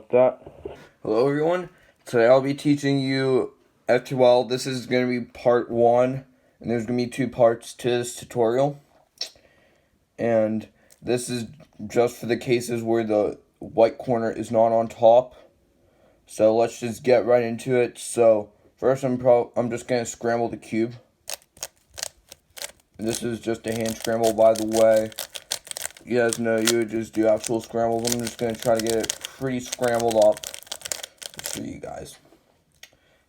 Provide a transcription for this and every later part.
about that. Hello everyone, today I'll be teaching you F2L. This is going to be part 1, and there's going to be 2 parts to this tutorial. And this is just for the cases where the white corner is not on top. So let's just get right into it. So first I'm just going to scramble the cube. And this is just a hand scramble, by the way. You guys know you would just do actual scrambles. I'm just going to try to get it pretty scrambled up for you guys.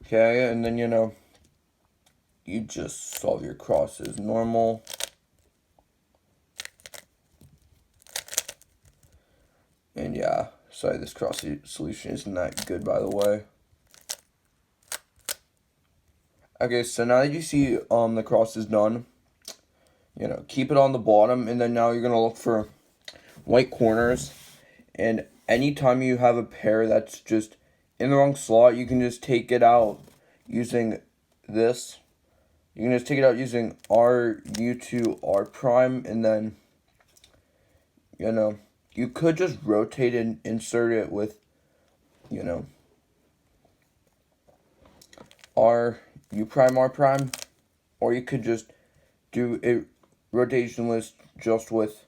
Okay, and then, you just solve your crosses normal. And yeah, sorry, this cross solution isn't that good, by the way. Okay, so now that you see the cross is done, keep it on the bottom, and then now you're going to look for white corners. And anytime you have a pair that's just in the wrong slot, you can just take it out using this. You can just take it out using RU2 R prime, and then, you could just rotate and insert it with, RU prime R prime, or you could just do a rotation list just with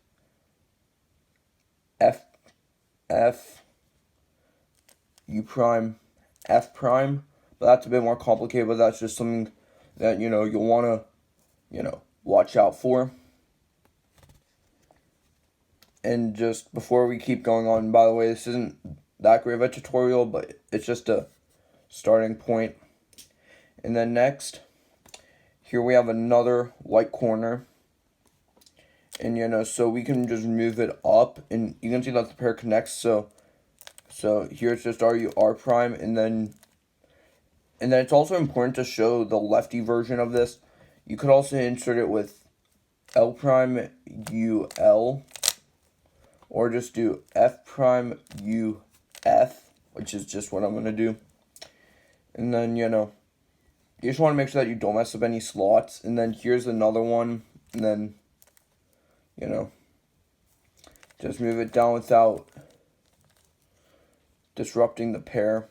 U prime F prime, but that's a bit more complicated, but that's just something that, you'll want to, watch out for. And just before we keep going on, by the way, this isn't that great of a tutorial, but it's just a starting point. And then next, here we have another white corner. And, so we can just move it up, and you can see that the pair connects. So here it's just RU R prime, and then it's also important to show the lefty version of this. You could also insert it with L prime U L, or just do F prime U F, which is just what I'm going to do. And then, you just want to make sure that you don't mess up any slots. And then here's another one, and then, just move it down without disrupting the pair.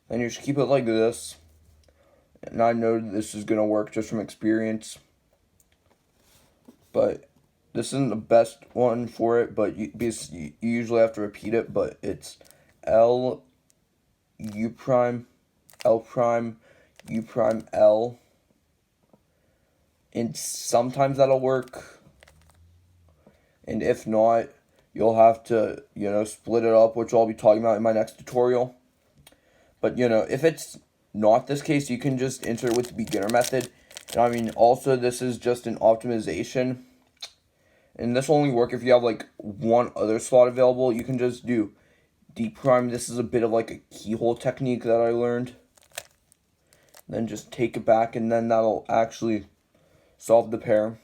Then you just keep it like this. And I know this is going to work just from experience, but this isn't the best one for it, but you usually have to repeat it. But it's L, U prime, L prime, U prime, L. And sometimes that'll work. And if not, you'll have to, split it up, which I'll be talking about in my next tutorial. But, if it's not this case, you can just insert it with the beginner method. And also, this is just an optimization. And this will only work if you have, one other slot available. You can just do D prime. This is a bit of, a keyhole technique that I learned. And then just take it back, and then that'll actually solve the pair.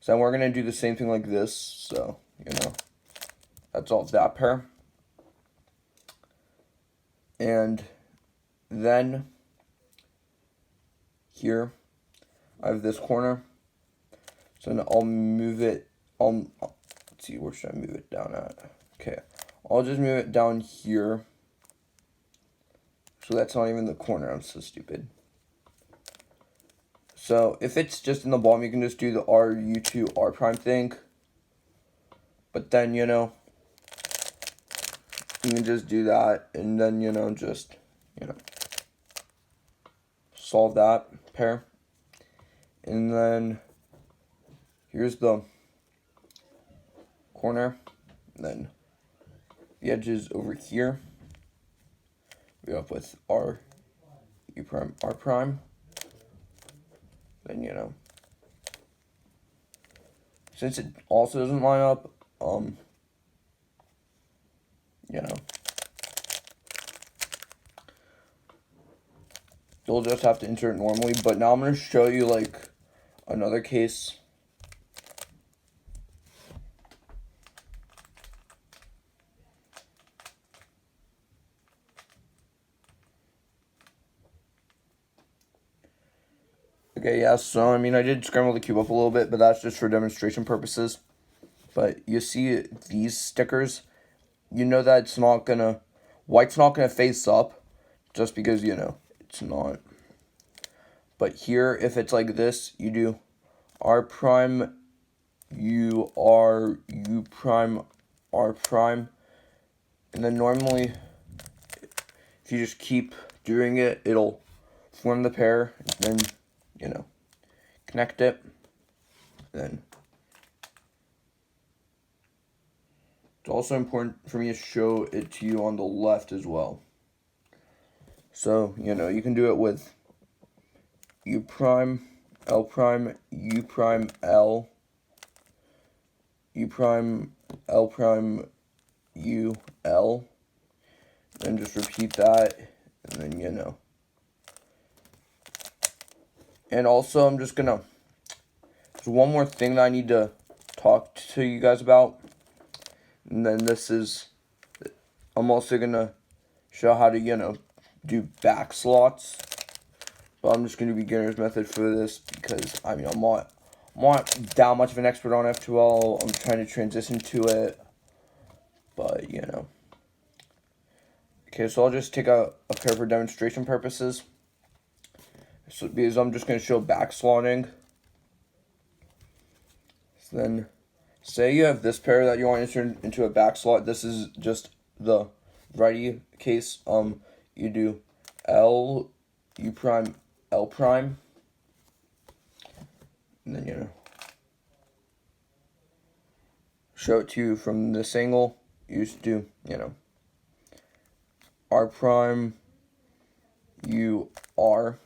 So then we're going to do the same thing like this. So, that solves that pair. And then here I have this corner. So now I'll move it, let's see, where should I move it down at? Okay, I'll just move it down here. So that's not even the corner, I'm so stupid. So if it's just in the bottom, you can just do the RU2 R prime thing. But then, you can just do that, and then, solve that pair. And then here's the corner, and then the edges over here. We go up with RU prime R prime. Then, since it also doesn't line up, you'll just have to insert it normally. But now I'm going to show you, another case. Okay, yeah, so, I did scramble the cube up a little bit, but that's just for demonstration purposes. But you see these stickers, you know that it's not gonna, white's not gonna face up, just because, you know, it's not. But here, if it's like this, you do R prime, U, R, U prime, R prime. And then normally, if you just keep doing it, it'll form the pair, then, you know, connect it, then. It's also important for me to show it to you on the left as well. So, you know, you can do it with U prime, L prime, U prime, L, U prime, L prime, U, L, and just repeat that, and then, you know. And also, I'm just gonna, there's one more thing that I need to talk to you guys about. And then this is, I'm also gonna show how to, you know, do back slots. But I'm just gonna do beginner's method for this because, I mean, I'm not that much of an expert on F2L. I'm trying to transition to it. But, you know. Okay, so I'll just take a pair for demonstration purposes. So, because I'm just going to show back slotting. So then, say you have this pair that you want to turn into a back slot. This is just the righty case. You do L, U prime, L prime. And then, you know, show it to you from this angle. You just do, you know, R prime, U, R.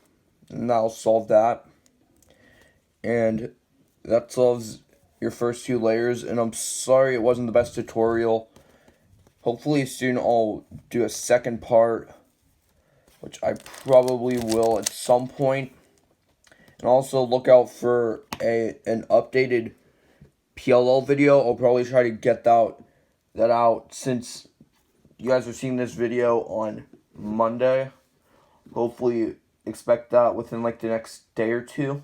And that'll solve that. And that solves your first two layers. And I'm sorry it wasn't the best tutorial. Hopefully soon I'll do a second part, which I probably will at some point. And also look out for an updated PLL video. I'll probably try to get that out since you guys are seeing this video on Monday. Hopefully expect that within like the next day or two.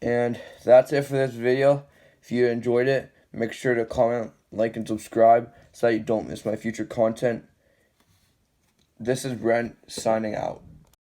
And that's it for this video. If you enjoyed it, make sure to comment, like, and subscribe so that you don't miss my future content. This is Brent signing out.